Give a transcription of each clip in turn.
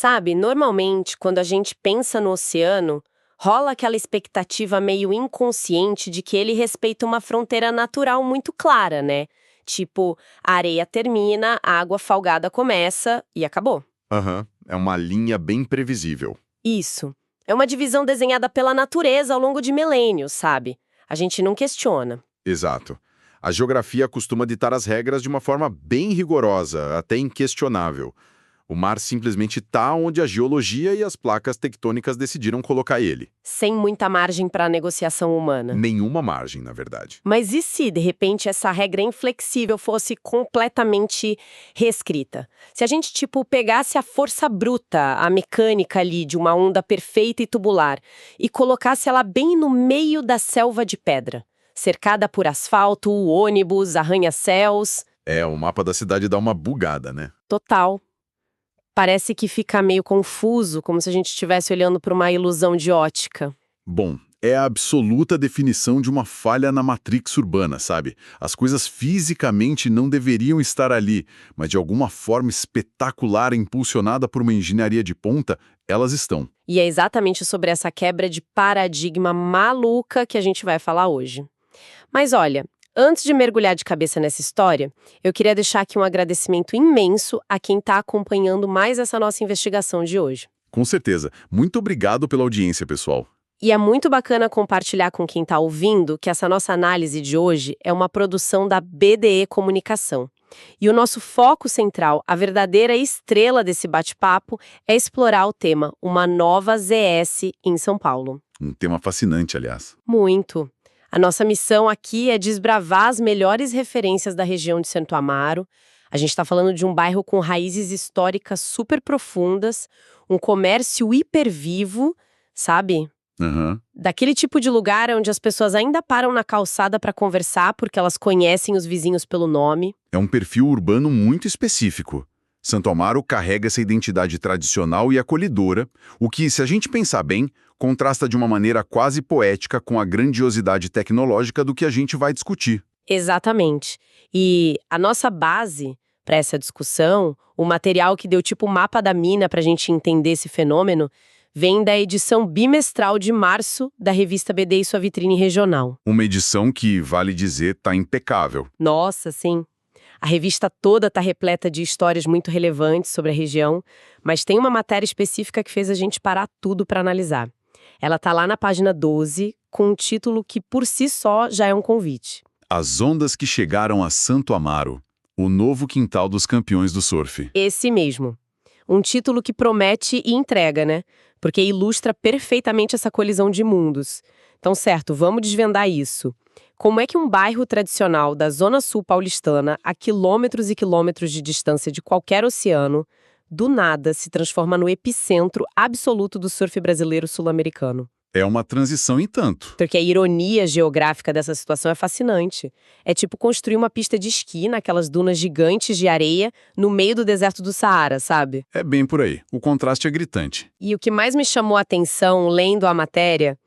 Sabe, normalmente, quando a gente pensa no oceano, rola aquela expectativa meio inconsciente de que ele respeita uma fronteira natural muito clara, né? Tipo, a areia termina, a água salgada começa e acabou. Aham, é uma linha bem previsível. Isso. É uma divisão desenhada pela natureza ao longo de milênios, sabe? A gente não questiona. Exato. A geografia costuma ditar as regras de uma forma bem rigorosa, até inquestionável. O mar simplesmente está onde a geologia e as placas tectônicas decidiram colocar ele. Sem muita margem para negociação humana. Nenhuma margem, na verdade. Mas e se, de repente, essa regra inflexível fosse completamente reescrita? Se a gente, tipo, pegasse a força bruta, a mecânica ali de uma onda perfeita e tubular, e colocasse ela bem no meio da selva de pedra, cercada por asfalto, ônibus, arranha-céus. O mapa da cidade dá uma bugada, né? Total. Parece que fica meio confuso, como se a gente estivesse olhando para uma ilusão de ótica. Bom, é a absoluta definição de uma falha na matrix urbana, sabe? As coisas fisicamente não deveriam estar ali, mas de alguma forma espetacular, impulsionada por uma engenharia de ponta, elas estão. E é exatamente sobre essa quebra de paradigma maluca que a gente vai falar hoje. Mas olha, antes de mergulhar de cabeça nessa história, eu queria deixar aqui um agradecimento imenso a quem está acompanhando mais essa nossa investigação de hoje. Com certeza. Muito obrigado pela audiência, pessoal. E é muito bacana compartilhar com quem está ouvindo que essa nossa análise de hoje é uma produção da BDE Comunicação. E o nosso foco central, a verdadeira estrela desse bate-papo, é explorar o tema Uma Nova ZS em São Paulo. Um tema fascinante, aliás. Muito. A nossa missão aqui é desbravar as melhores referências da região de Santo Amaro. A gente está falando de um bairro com raízes históricas super profundas, um comércio hipervivo, sabe? Aham. Daquele tipo de lugar onde as pessoas ainda param na calçada para conversar porque elas conhecem os vizinhos pelo nome. É um perfil urbano muito específico. Santo Amaro carrega essa identidade tradicional e acolhedora, o que, se a gente pensar bem, contrasta de uma maneira quase poética com a grandiosidade tecnológica do que a gente vai discutir. Exatamente. E a nossa base para essa discussão, o material que deu tipo o mapa da mina para a gente entender esse fenômeno, vem da edição bimestral de março da revista BD e sua vitrine regional. Uma edição que, vale dizer, tá impecável. Nossa, sim. A revista toda está repleta de histórias muito relevantes sobre a região, mas tem uma matéria específica que fez a gente parar tudo para analisar. Ela está lá na página 12, com um título que por si só já é um convite. As ondas que chegaram a Santo Amaro, o novo quintal dos campeões do surf. Esse mesmo. Um título que promete e entrega, né? Porque ilustra perfeitamente essa colisão de mundos. Então, certo, vamos desvendar isso. Como é que um bairro tradicional da Zona Sul paulistana, a quilômetros e quilômetros de distância de qualquer oceano, do nada se transforma no epicentro absoluto do surf brasileiro sul-americano? É uma transição em tanto. Porque a ironia geográfica dessa situação é fascinante. É tipo construir uma pista de esqui naquelas dunas gigantes de areia no meio do deserto do Saara, sabe? É bem por aí. O contraste é gritante. E o que mais me chamou a atenção lendo a matéria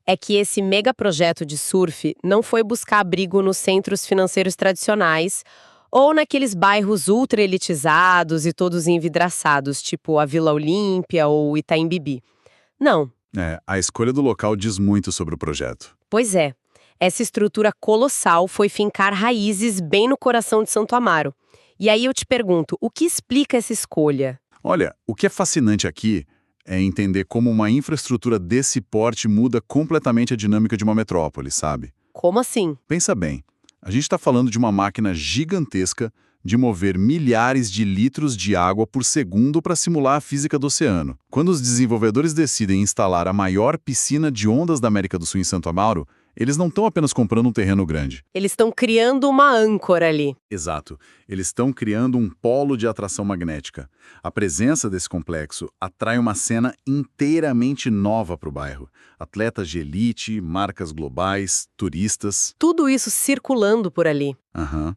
é que esse megaprojeto de surf não foi buscar abrigo nos centros financeiros tradicionais ou naqueles bairros ultra elitizados e todos envidraçados, tipo a Vila Olímpia ou Itaim Bibi. Não. A escolha do local diz muito sobre o projeto. Pois é. Essa estrutura colossal foi fincar raízes bem no coração de Santo Amaro. E aí eu te pergunto, o que explica essa escolha? Olha, o que é fascinante aqui é entender como uma infraestrutura desse porte muda completamente a dinâmica de uma metrópole, sabe? Como assim? Pensa bem, a gente está falando de uma máquina gigantesca de mover milhares de litros de água por segundo para simular a física do oceano. Quando os desenvolvedores decidem instalar a maior piscina de ondas da América do Sul em Santo Amaro, eles não estão apenas comprando um terreno grande. Eles estão criando uma âncora ali. Exato. Eles estão criando um polo de atração magnética. A presença desse complexo atrai uma cena inteiramente nova para o bairro. Atletas de elite, marcas globais, turistas. Tudo isso circulando por ali. Aham.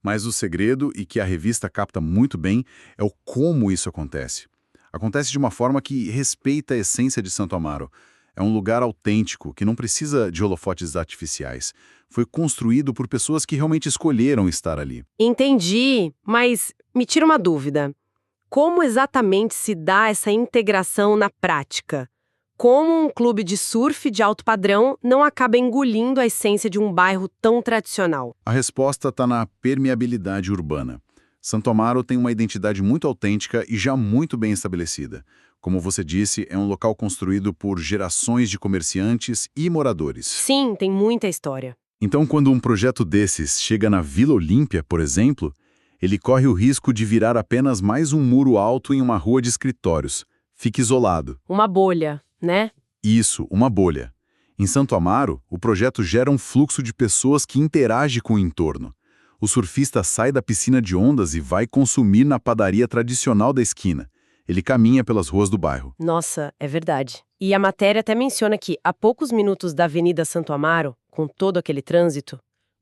Mas o segredo, e que a revista capta muito bem, é o como isso acontece. Acontece de uma forma que respeita a essência de Santo Amaro. É um lugar autêntico, que não precisa de holofotes artificiais. Foi construído por pessoas que realmente escolheram estar ali. Entendi, mas me tira uma dúvida. Como exatamente se dá essa integração na prática? Como um clube de surf de alto padrão não acaba engolindo a essência de um bairro tão tradicional? A resposta está na permeabilidade urbana. Santo Amaro tem uma identidade muito autêntica e já muito bem estabelecida. Como você disse, é um local construído por gerações de comerciantes e moradores. Sim, tem muita história. Então, quando um projeto desses chega na Vila Olímpia, por exemplo, ele corre o risco de virar apenas mais um muro alto em uma rua de escritórios. Fica isolado. Uma bolha, né? Isso, uma bolha. Em Santo Amaro, o projeto gera um fluxo de pessoas que interage com o entorno. O surfista sai da piscina de ondas e vai consumir na padaria tradicional da esquina. Ele caminha pelas ruas do bairro. Nossa, é verdade. E a matéria até menciona que, a poucos minutos da Avenida Santo Amaro, com todo aquele trânsito,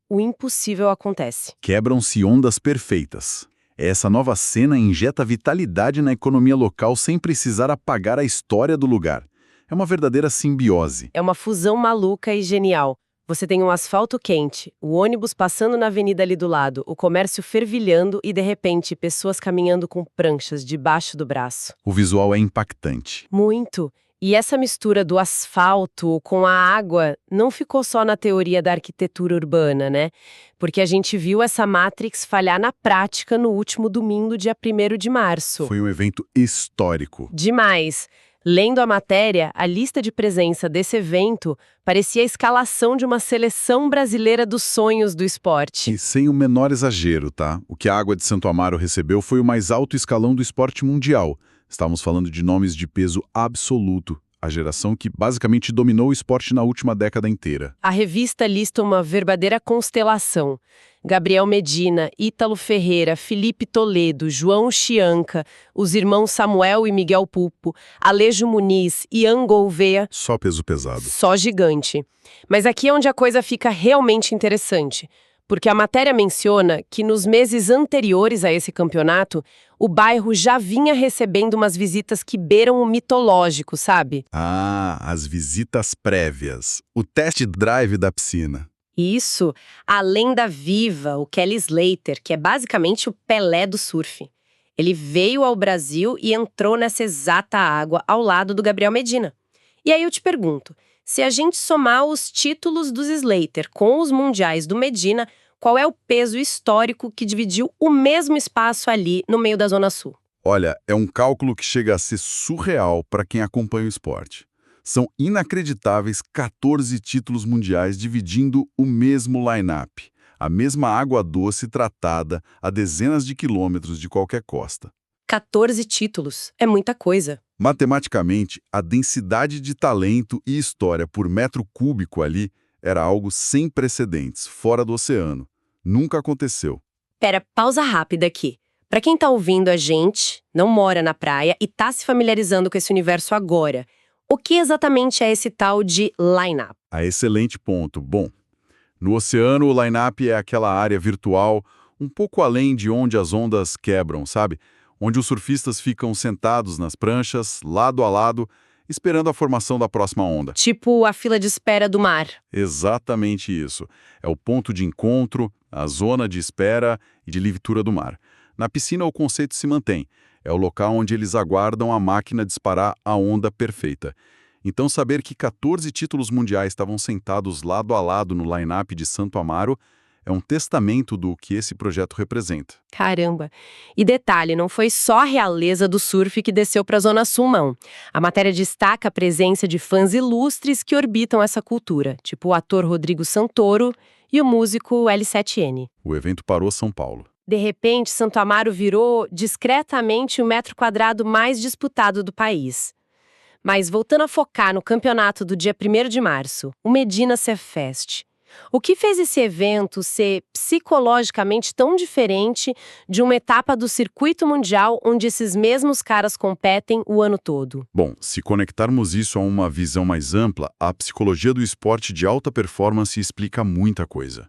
o impossível acontece. Quebram-se ondas perfeitas. Essa nova cena injeta vitalidade na economia local sem precisar apagar a história do lugar. É uma verdadeira simbiose. É uma fusão maluca e genial. Você tem um asfalto quente, o ônibus passando na avenida ali do lado, o comércio fervilhando e, de repente, pessoas caminhando com pranchas debaixo do braço. O visual é impactante. Muito. E essa mistura do asfalto com a água não ficou só na teoria da arquitetura urbana, né? Porque a gente viu essa Matrix falhar na prática no último domingo, dia 1º de março. Foi um evento histórico. Demais. Lendo a matéria, a lista de presença desse evento parecia a escalação de uma seleção brasileira dos sonhos do esporte. E sem o menor exagero, tá? O que a Água de Santo Amaro recebeu foi o mais alto escalão do esporte mundial. Estamos falando de nomes de peso absoluto. A geração que basicamente dominou o esporte na última década inteira. A revista lista uma verdadeira constelação. Gabriel Medina, Ítalo Ferreira, Felipe Toledo, João Chianca, os irmãos Samuel e Miguel Pupo, Alejo Muniz, Ian Gouveia. Só peso pesado. Só gigante. Mas aqui é onde a coisa fica realmente interessante. Porque a matéria menciona que nos meses anteriores a esse campeonato, o bairro já vinha recebendo umas visitas que beiram o mitológico, sabe? Ah, as visitas prévias. O test drive da piscina. Isso, a lenda viva, o Kelly Slater, que é basicamente o Pelé do surf. Ele veio ao Brasil e entrou nessa exata água ao lado do Gabriel Medina. E aí eu te pergunto, se a gente somar os títulos dos Slater com os mundiais do Medina, qual é o peso histórico que dividiu o mesmo espaço ali no meio da Zona Sul? Olha, é um cálculo que chega a ser surreal para quem acompanha o esporte. São inacreditáveis 14 títulos mundiais dividindo o mesmo line-up. A mesma água doce tratada a dezenas de quilômetros de qualquer costa. 14 títulos. É muita coisa. Matematicamente, a densidade de talento e história por metro cúbico ali era algo sem precedentes, fora do oceano. Nunca aconteceu. Pera, pausa rápida aqui. Pra quem tá ouvindo a gente, não mora na praia e tá se familiarizando com esse universo agora, o que exatamente é esse tal de line-up? Excelente ponto. Bom, no oceano o line-up é aquela área virtual um pouco além de onde as ondas quebram, sabe? Onde os surfistas ficam sentados nas pranchas, lado a lado, esperando a formação da próxima onda. Tipo a fila de espera do mar. Exatamente isso. É o ponto de encontro, a zona de espera e de leitura do mar. Na piscina o conceito se mantém. É o local onde eles aguardam a máquina disparar a onda perfeita. Então saber que 14 títulos mundiais estavam sentados lado a lado no line-up de Santo Amaro é um testamento do que esse projeto representa. Caramba! E detalhe, não foi só a realeza do surf que desceu para a Zona Sul, não. A matéria destaca a presença de fãs ilustres que orbitam essa cultura, tipo o ator Rodrigo Santoro e o músico L7N. O evento parou São Paulo. De repente, Santo Amaro virou discretamente o metro quadrado mais disputado do país. Mas voltando a focar no campeonato do dia 1º de março, o Medina Surf Fest. O que fez esse evento ser psicologicamente tão diferente de uma etapa do circuito mundial onde esses mesmos caras competem o ano todo? Bom, se conectarmos isso a uma visão mais ampla, a psicologia do esporte de alta performance explica muita coisa.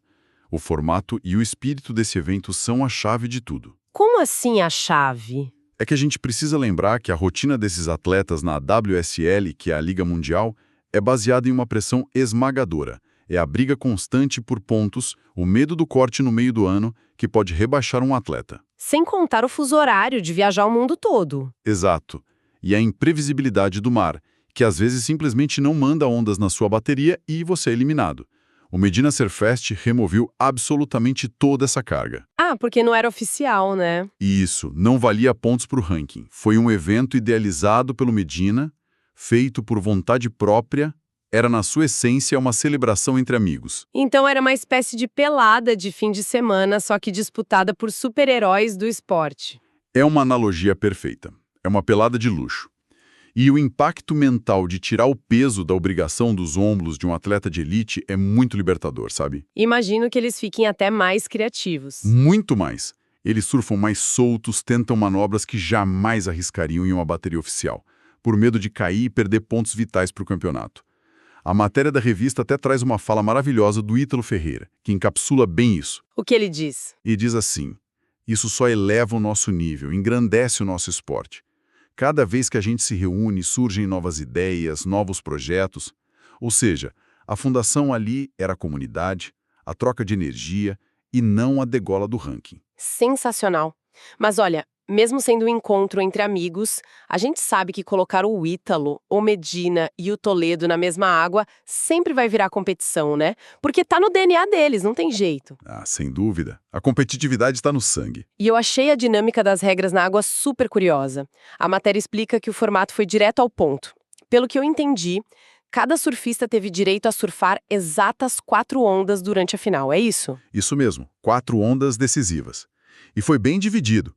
O formato e o espírito desse evento são a chave de tudo. Como assim a chave? É que a gente precisa lembrar que a rotina desses atletas na WSL, que é a Liga Mundial, é baseada em uma pressão esmagadora. É a briga constante por pontos, o medo do corte no meio do ano que pode rebaixar um atleta. Sem contar o fuso horário de viajar o mundo todo. Exato. E a imprevisibilidade do mar, que às vezes simplesmente não manda ondas na sua bateria e você é eliminado. O Medina Surfest removeu absolutamente toda essa carga. Ah, porque não era oficial, né? E isso não valia pontos para o ranking. Foi um evento idealizado pelo Medina, feito por vontade própria, era na sua essência uma celebração entre amigos. Então era uma espécie de pelada de fim de semana, só que disputada por super-heróis do esporte. É uma analogia perfeita. É uma pelada de luxo. E o impacto mental de tirar o peso da obrigação dos ombros de um atleta de elite é muito libertador, sabe? Imagino que eles fiquem até mais criativos. Muito mais. Eles surfam mais soltos, tentam manobras que jamais arriscariam em uma bateria oficial, por medo de cair e perder pontos vitais para o campeonato. A matéria da revista até traz uma fala maravilhosa do Ítalo Ferreira, que encapsula bem isso. O que ele diz? E diz assim: isso só eleva o nosso nível, engrandece o nosso esporte. Cada vez que a gente se reúne, surgem novas ideias, novos projetos. Ou seja, a fundação ali era a comunidade, a troca de energia e não a degola do ranking. Sensacional. Mas olha, mesmo sendo um encontro entre amigos, a gente sabe que colocar o Ítalo, o Medina e o Toledo na mesma água sempre vai virar competição, né? Porque tá no DNA deles, não tem jeito. Ah, sem dúvida. A competitividade está no sangue. E eu achei a dinâmica das regras na água super curiosa. A matéria explica que o formato foi direto ao ponto. Pelo que eu entendi, cada surfista teve direito a surfar exatas 4 ondas durante a final, é isso? Isso mesmo, 4 ondas decisivas. E foi bem dividido.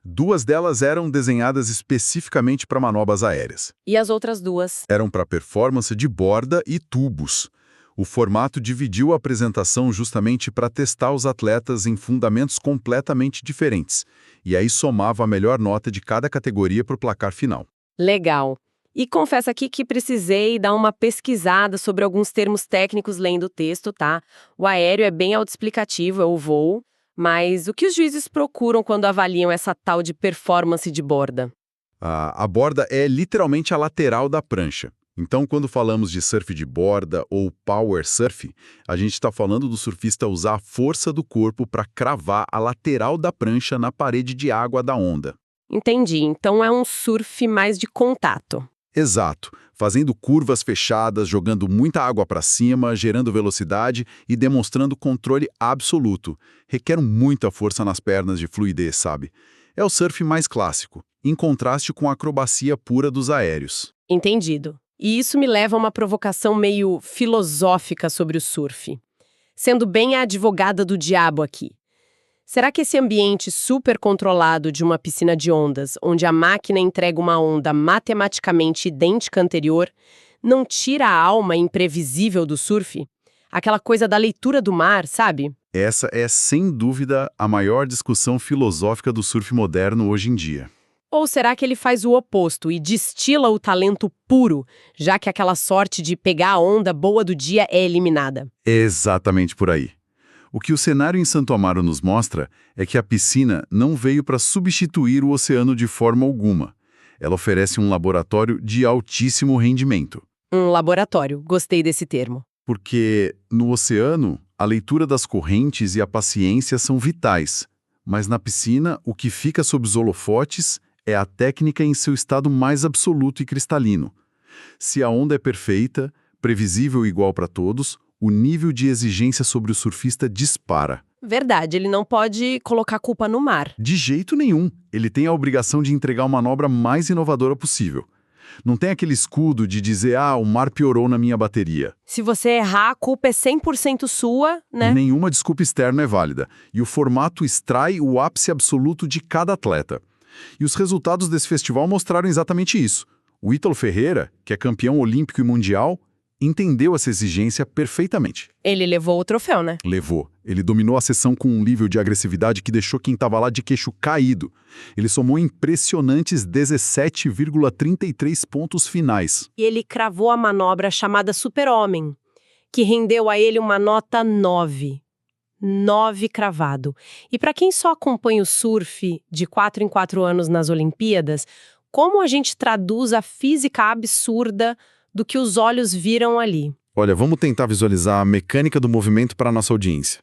2 delas eram desenhadas especificamente para manobras aéreas. E as outras 2? Eram para performance de borda e tubos. O formato dividiu a apresentação justamente para testar os atletas em fundamentos completamente diferentes. E aí somava a melhor nota de cada categoria para o placar final. Legal. E confesso aqui que precisei dar uma pesquisada sobre alguns termos técnicos lendo o texto, tá? O aéreo é bem autoexplicativo, é o voo. Mas o que os juízes procuram quando avaliam essa tal de performance de borda? A borda é literalmente a lateral da prancha. Então, quando falamos de surf de borda ou power surf, a gente está falando do surfista usar a força do corpo para cravar a lateral da prancha na parede de água da onda. Entendi. Então é um surf mais de contato. Exato, fazendo curvas fechadas, jogando muita água para cima, gerando velocidade e demonstrando controle absoluto. Requer muita força nas pernas de fluidez, sabe? É o surf mais clássico, em contraste com a acrobacia pura dos aéreos. Entendido. E isso me leva a uma provocação meio filosófica sobre o surf. Sendo bem a advogada do diabo aqui. Será que esse ambiente super controlado de uma piscina de ondas, onde a máquina entrega uma onda matematicamente idêntica à anterior, não tira a alma imprevisível do surf? Aquela coisa da leitura do mar, sabe? Essa é, sem dúvida, a maior discussão filosófica do surf moderno hoje em dia. Ou será que ele faz o oposto e destila o talento puro, já que aquela sorte de pegar a onda boa do dia é eliminada? Exatamente por aí. O que o cenário em Santo Amaro nos mostra é que a piscina não veio para substituir o oceano de forma alguma. Ela oferece um laboratório de altíssimo rendimento. Um laboratório, gostei desse termo. Porque, no oceano, a leitura das correntes e a paciência são vitais. Mas na piscina, o que fica sob os holofotes é a técnica em seu estado mais absoluto e cristalino. Se a onda é perfeita, previsível e igual para todos, o nível de exigência sobre o surfista dispara. Verdade, ele não pode colocar a culpa no mar. De jeito nenhum. Ele tem a obrigação de entregar uma manobra mais inovadora possível. Não tem aquele escudo de dizer, o mar piorou na minha bateria. Se você errar, a culpa é 100% sua, né? Nenhuma desculpa externa é válida. E o formato extrai o ápice absoluto de cada atleta. E os resultados desse festival mostraram exatamente isso. O Ítalo Ferreira, que é campeão olímpico e mundial, entendeu essa exigência perfeitamente. Ele levou o troféu, né? Levou. Ele dominou a sessão com um nível de agressividade que deixou quem estava lá de queixo caído. Ele somou impressionantes 17,33 pontos finais. E ele cravou a manobra chamada Super-Homem, que rendeu a ele uma nota 9. 9 cravado. E para quem só acompanha o surf de 4 em 4 anos nas Olimpíadas, como a gente traduz a física absurda do que os olhos viram ali? Olha, vamos tentar visualizar a mecânica do movimento para a nossa audiência.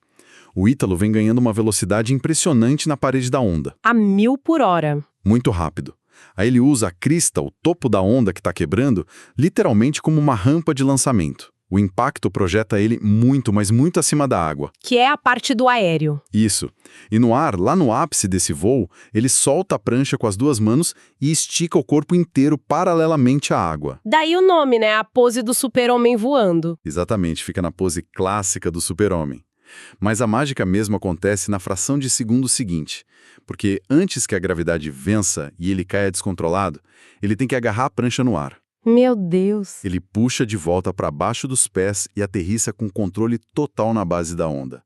O Ítalo vem ganhando uma velocidade impressionante na parede da onda. A 1000 por hora. Muito rápido. Aí ele usa a crista, o topo da onda que está quebrando, literalmente como uma rampa de lançamento. O impacto projeta ele muito, mas muito acima da água. Que é a parte do aéreo. Isso. E no ar, lá no ápice desse voo, ele solta a prancha com as duas mãos e estica o corpo inteiro paralelamente à água. Daí o nome, né? A pose do super-homem voando. Exatamente, fica na pose clássica do super-homem. Mas a mágica mesmo acontece na fração de segundo seguinte, porque antes que a gravidade vença e ele caia descontrolado, ele tem que agarrar a prancha no ar. Meu Deus. Ele puxa de volta para baixo dos pés e aterrissa com controle total na base da onda,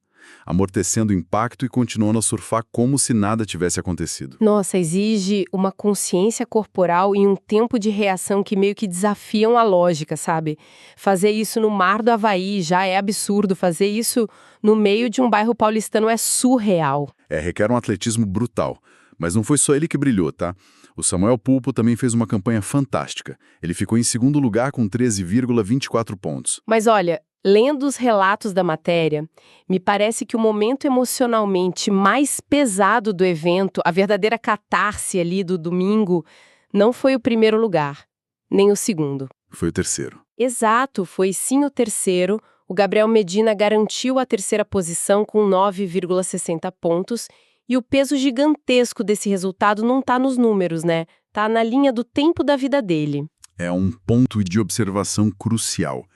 amortecendo o impacto e continuando a surfar como se nada tivesse acontecido. Nossa, exige uma consciência corporal e um tempo de reação que meio que desafiam a lógica, sabe? Fazer isso no mar do Havaí já é absurdo, fazer isso no meio de um bairro paulistano é surreal. Requer um atletismo brutal. Mas não foi só ele que brilhou, tá? O Samuel Pulpo também fez uma campanha fantástica. Ele ficou em segundo lugar com 13,24 pontos. Mas olha, lendo os relatos da matéria, me parece que o momento emocionalmente mais pesado do evento, a verdadeira catarse ali do domingo, não foi o primeiro lugar, nem o segundo. Foi o terceiro. Exato, foi sim o terceiro. O Gabriel Medina garantiu a terceira posição com 9,60 pontos. E o peso gigantesco desse resultado não tá nos números, né? Tá na linha do tempo da vida dele. É um ponto de observação crucial.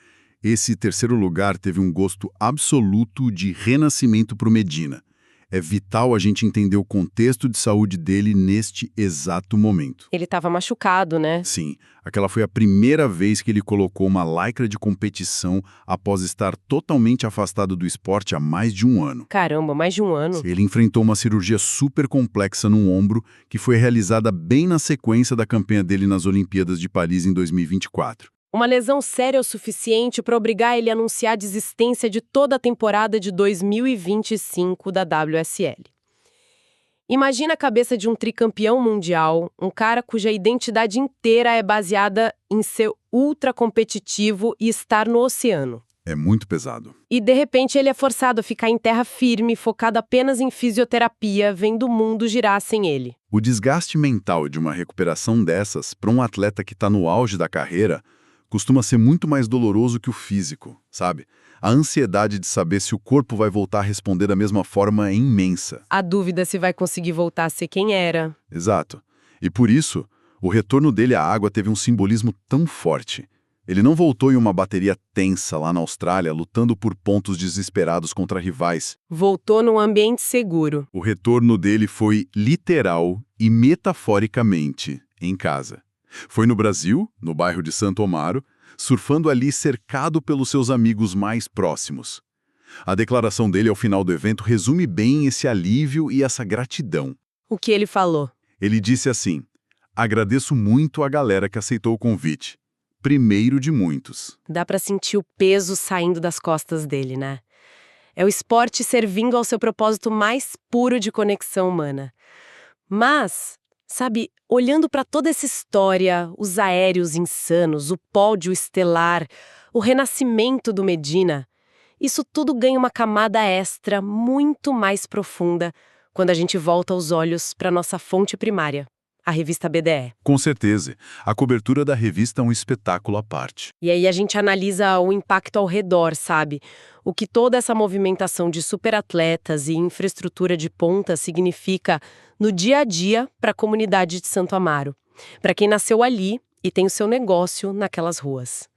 Esse terceiro lugar teve um gosto absoluto de renascimento para o Medina. É vital a gente entender o contexto de saúde dele neste exato momento. Ele estava machucado, né? Sim, aquela foi a primeira vez que ele colocou uma lycra de competição após estar totalmente afastado do esporte há mais de um ano. Caramba, mais de um ano. Ele enfrentou uma cirurgia super complexa no ombro, que foi realizada bem na sequência da campanha dele nas Olimpíadas de Paris em 2024. Uma lesão séria o suficiente para obrigar ele a anunciar a desistência de toda a temporada de 2025 da WSL. Imagina a cabeça de um tricampeão mundial, um cara cuja identidade inteira é baseada em ser ultra competitivo e estar no oceano. É muito pesado. E de repente ele é forçado a ficar em terra firme, focado apenas em fisioterapia, vendo o mundo girar sem ele. O desgaste mental de uma recuperação dessas para um atleta que está no auge da carreira costuma ser muito mais doloroso que o físico, sabe? A ansiedade de saber se o corpo vai voltar a responder da mesma forma é imensa. A dúvida se vai conseguir voltar a ser quem era. Exato. E por isso, o retorno dele à água teve um simbolismo tão forte. Ele não voltou em uma bateria tensa lá na Austrália, lutando por pontos desesperados contra rivais. Voltou num ambiente seguro. O retorno dele foi literal e metaforicamente em casa. Foi no Brasil, no bairro de Santo Amaro, surfando ali cercado pelos seus amigos mais próximos. A declaração dele ao final do evento resume bem esse alívio e essa gratidão. O que ele falou? Ele disse assim: "Agradeço muito a galera que aceitou o convite. Primeiro de muitos." Dá pra sentir o peso saindo das costas dele, né? É o esporte servindo ao seu propósito mais puro de conexão humana. Mas, sabe, olhando pra toda essa história, os aéreos insanos, o pódio estelar, o renascimento do Medina, isso tudo ganha uma camada extra muito mais profunda quando a gente volta os olhos pra nossa fonte primária, a revista BDE. Com certeza, a cobertura da revista é um espetáculo à parte. E aí a gente analisa o impacto ao redor, sabe? O que toda essa movimentação de superatletas e infraestrutura de ponta significa no dia a dia para a comunidade de Santo Amaro, para quem nasceu ali e tem o seu negócio naquelas ruas.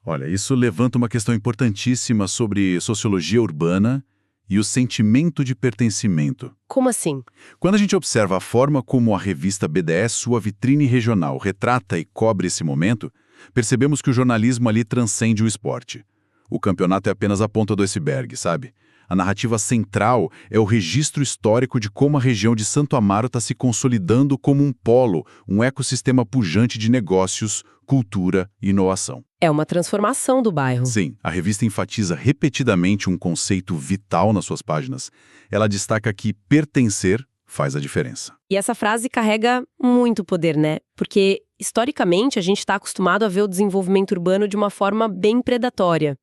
Olha, isso levanta uma questão importantíssima sobre sociologia urbana e o sentimento de pertencimento. Como assim? Quando a gente observa a forma como a revista BDE, sua vitrine regional, retrata e cobre esse momento, percebemos que o jornalismo ali transcende o esporte. O campeonato é apenas a ponta do iceberg, sabe? A narrativa central é o registro histórico de como a região de Santo Amaro está se consolidando como um polo, um ecossistema pujante de negócios, cultura e inovação. É uma transformação do bairro. Sim, a revista enfatiza repetidamente um conceito vital nas suas páginas. Ela destaca que pertencer faz a diferença. E essa frase carrega muito poder, né? Porque, historicamente, a gente está acostumado a ver o desenvolvimento urbano de uma forma bem predatória.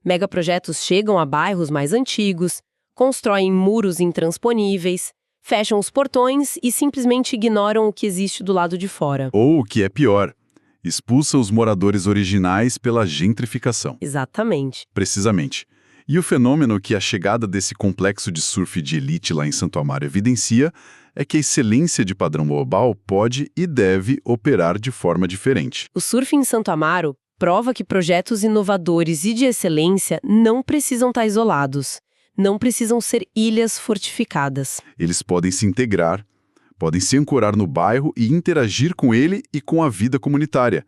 Megaprojetos chegam a bairros mais antigos, constroem muros intransponíveis, fecham os portões e simplesmente ignoram o que existe do lado de fora. Ou, o que é pior, expulsa os moradores originais pela gentrificação. Exatamente. Precisamente. E o fenômeno que a chegada desse complexo de surf de elite lá em Santo Amaro evidencia é que a excelência de padrão global pode e deve operar de forma diferente. O surf em Santo Amaro prova que projetos inovadores e de excelência não precisam estar isolados, não precisam ser ilhas fortificadas. Eles podem se integrar, podem se ancorar no bairro e interagir com ele e com a vida comunitária.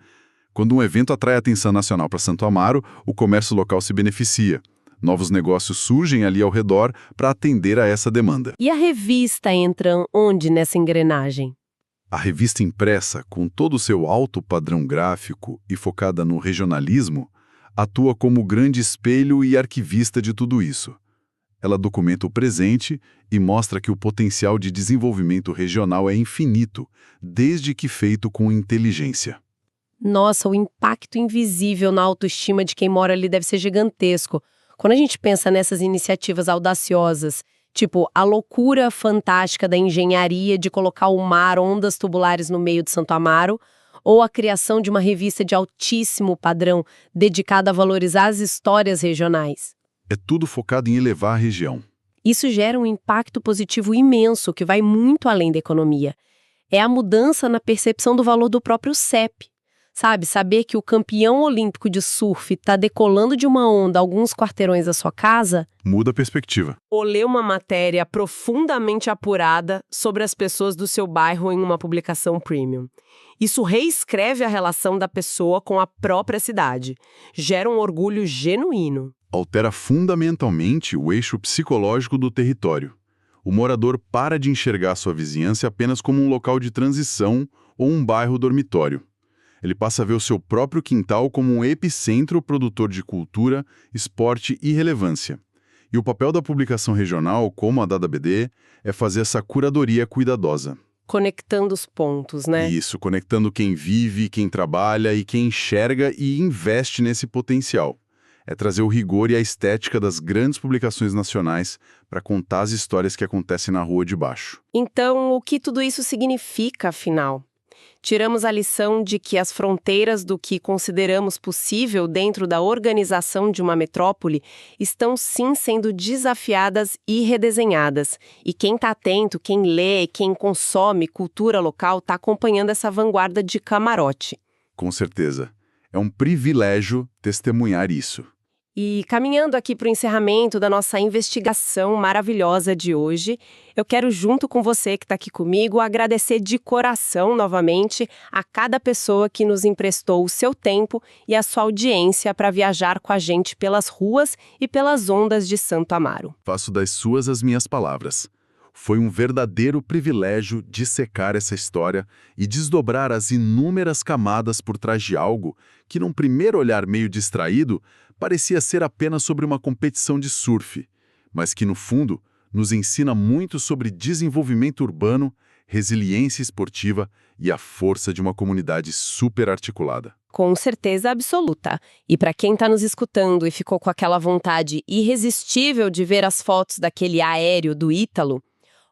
Quando um evento atrai atenção nacional para Santo Amaro, o comércio local se beneficia. Novos negócios surgem ali ao redor para atender a essa demanda. E a revista entra onde nessa engrenagem? A revista impressa, com todo o seu alto padrão gráfico e focada no regionalismo, atua como grande espelho e arquivista de tudo isso. Ela documenta o presente e mostra que o potencial de desenvolvimento regional é infinito, desde que feito com inteligência. Nossa, o impacto invisível na autoestima de quem mora ali deve ser gigantesco. Quando a gente pensa nessas iniciativas audaciosas, tipo a loucura fantástica da engenharia de colocar o mar, ondas tubulares no meio de Santo Amaro, ou a criação de uma revista de altíssimo padrão dedicada a valorizar as histórias regionais. É tudo focado em elevar a região. Isso gera um impacto positivo imenso que vai muito além da economia. É a mudança na percepção do valor do próprio CEP. Sabe, saber que o campeão olímpico de surf está decolando de uma onda a alguns quarteirões da sua casa... Muda a perspectiva. Ou ler uma matéria profundamente apurada sobre as pessoas do seu bairro em uma publicação premium. Isso reescreve a relação da pessoa com a própria cidade. Gera um orgulho genuíno. Altera fundamentalmente o eixo psicológico do território. O morador para de enxergar sua vizinhança apenas como um local de transição ou um bairro dormitório. Ele passa a ver o seu próprio quintal como um epicentro produtor de cultura, esporte e relevância. E o papel da publicação regional, como a da BD, é fazer essa curadoria cuidadosa. Conectando os pontos, né? Isso, conectando quem vive, quem trabalha e quem enxerga e investe nesse potencial. É trazer o rigor e a estética das grandes publicações nacionais para contar as histórias que acontecem na rua de baixo. Então, o que tudo isso significa, afinal? Tiramos a lição de que as fronteiras do que consideramos possível dentro da organização de uma metrópole estão sim sendo desafiadas e redesenhadas. E quem está atento, quem lê, quem consome cultura local está acompanhando essa vanguarda de camarote. Com certeza. É um privilégio testemunhar isso. E caminhando aqui para o encerramento da nossa investigação maravilhosa de hoje, eu quero, junto com você que está aqui comigo, agradecer de coração novamente a cada pessoa que nos emprestou o seu tempo e a sua audiência para viajar com a gente pelas ruas e pelas ondas de Santo Amaro. Faço das suas as minhas palavras. Foi um verdadeiro privilégio dissecar essa história e desdobrar as inúmeras camadas por trás de algo que, num primeiro olhar meio distraído, parecia ser apenas sobre uma competição de surf, mas que, no fundo, nos ensina muito sobre desenvolvimento urbano, resiliência esportiva e a força de uma comunidade super articulada. Com certeza absoluta. E para quem está nos escutando e ficou com aquela vontade irresistível de ver as fotos daquele aéreo do Ítalo,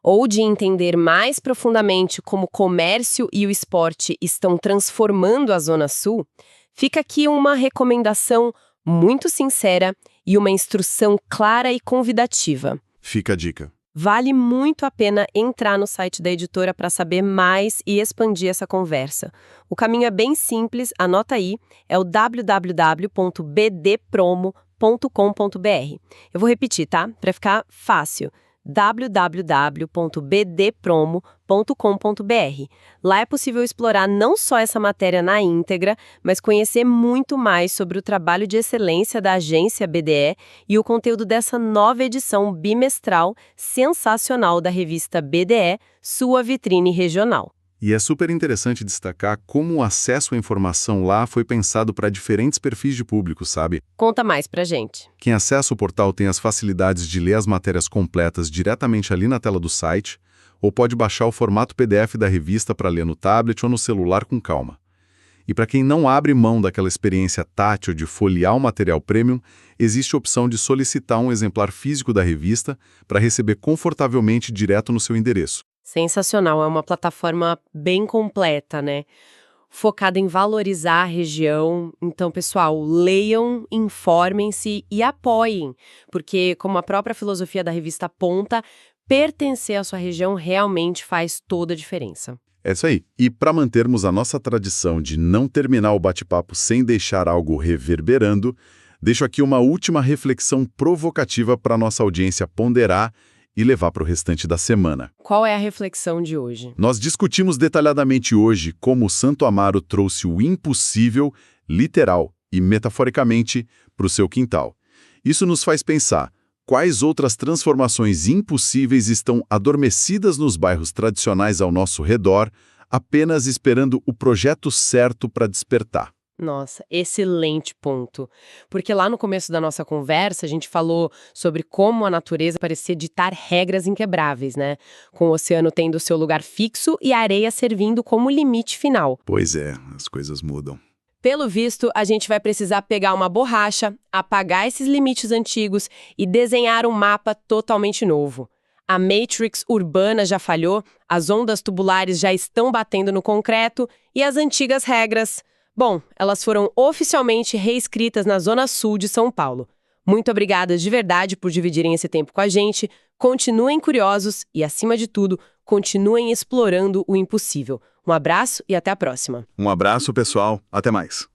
ou de entender mais profundamente como o comércio e o esporte estão transformando a Zona Sul, fica aqui uma recomendação muito sincera e uma instrução clara e convidativa. Fica a dica. Vale muito a pena entrar no site da editora para saber mais e expandir essa conversa. O caminho é bem simples, anota aí, é o www.bdpromo.com.br. Eu vou repetir, tá? Para ficar fácil. www.bdpromo.com.br. Lá é possível explorar não só essa matéria na íntegra, mas conhecer muito mais sobre o trabalho de excelência da agência BDE e o conteúdo dessa nova edição bimestral sensacional da revista BDE, sua vitrine regional. E é super interessante destacar como o acesso à informação lá foi pensado para diferentes perfis de público, sabe? Conta mais pra gente. Quem acessa o portal tem as facilidades de ler as matérias completas diretamente ali na tela do site, ou pode baixar o formato PDF da revista para ler no tablet ou no celular com calma. E para quem não abre mão daquela experiência tátil de folhear o material premium, existe a opção de solicitar um exemplar físico da revista para receber confortavelmente direto no seu endereço. Sensacional, é uma plataforma bem completa, né? Focada em valorizar a região. Então, pessoal, leiam, informem-se e apoiem, porque, como a própria filosofia da revista aponta, pertencer à sua região realmente faz toda a diferença. É isso aí. E para mantermos a nossa tradição de não terminar o bate-papo sem deixar algo reverberando, deixo aqui uma última reflexão provocativa para a nossa audiência ponderar e levar para o restante da semana. Qual é a reflexão de hoje? Nós discutimos detalhadamente hoje como o Santo Amaro trouxe o impossível, literal e metaforicamente, para o seu quintal. Isso nos faz pensar quais outras transformações impossíveis estão adormecidas nos bairros tradicionais ao nosso redor, apenas esperando o projeto certo para despertar. Nossa, excelente ponto. Porque lá no começo da nossa conversa, a gente falou sobre como a natureza parecia ditar regras inquebráveis, né? Com o oceano tendo seu lugar fixo e a areia servindo como limite final. Pois é, as coisas mudam. Pelo visto, a gente vai precisar pegar uma borracha, apagar esses limites antigos e desenhar um mapa totalmente novo. A Matrix urbana já falhou, as ondas tubulares já estão batendo no concreto e as antigas regras... Bom, elas foram oficialmente reescritas na Zona Sul de São Paulo. Muito obrigada de verdade por dividirem esse tempo com a gente. Continuem curiosos e, acima de tudo, continuem explorando o impossível. Um abraço e até a próxima. Um abraço, pessoal. Até mais.